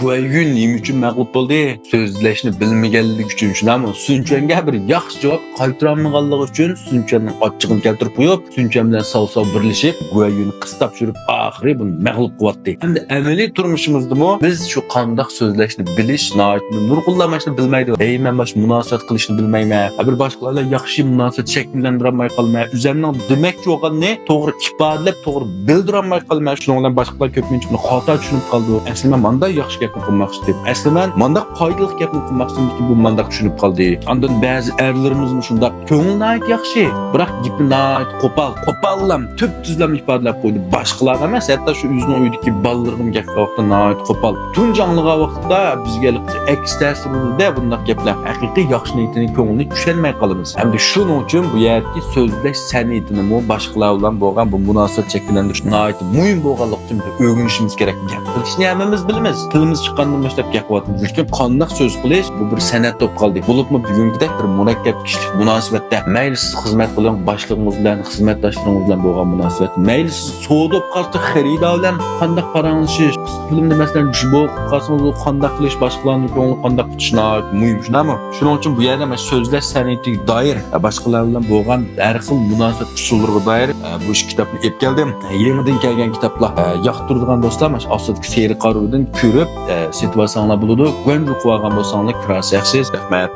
Güveygün nima uchun mag'lub bo'ldi? So'zlashni bilmaganligi uchun shunami? Sunchanga bir yaxshi javob qaytarolmaganligi uchun Sunchaning ochchig'ini keltirib qo'yib, Suncha bilan sov-sov birlashib, Güveygunni qistab yurib, oxiri buni mag'lub qilyapti. Endi amaliy turmushimizdami biz shu qandoq so'zlashni bilish, nurg'unlamashni bilmaydi. Ey, men bosh munosabat qilishni bilmayman. Bir boshqalarga yaxshi munosabat shakllantirib qolmay, o'zimning demoqchi bo'lganini to'g'ri ifodalab, to'g'ri bildirolmay qolmay, shundan bilan boshqalar ko'pincha buni xato tushunib qoldi. Aslida menda yaxshi gapni qilmoqchi deb. Aslida menda foydali gapni qilmoqchimki bu menda tushunib qoldi. Ondan ba'zi erlarimiz shunda ko'ngilni yaxshi, biroq gapni qo'pollam, tüp tuzlam ifodalab qo'ydi. Boshqalarga emas, hatto shu o'zining uyidagi bolalarga gap vaqtida qo'pol. Tunjanlığa vaqtida bizga aks ta'sirida bunday gaplar haqiqiy yaxshi niyatini ko'ngilni tushunmay qolamiz. Hamda shuning uchun bu yerda so'zlash san'atini boshqalar bilan bo'lgan bu munosabat shakllantirish muhim bo'lganligi uchun o'rganishimiz kerak. Gap qilishni hammamiz bilamiz. Tilimiz chiqqandan boshlab gap qilyapmiz. Lekin qanday so'z qilish bu bir san'at bo'lib qoldi. Bo'libmi bugungidek bir murakkab kishilik munosabatda mayli siz xizmat qiling, boshlig'ingiz bilan, xizmatdoshlaringiz bilan bo'lgan munosabat, mayli siz savdo qilib xaridor bilan qanday parangishish, filmda masalan bu qasmimiz qanday qilish, boshqalarning ko'nglini qanday tutishni muhim, shunami? Shuning uchun bu yerda men so'zlash san'atiga doir boshqalar bilan bo'lgan har xil munosabat usullariga doir bu kitobni olib keldim. Yangidan kelgan kitoblar yoqtiradigan do'stlar, mana ostidagi seri qaruvidan ko'rib setib olsanglar bo'ladi. Qo'yib qo'ygan bo'lsanglar kirasiz. Rahmat.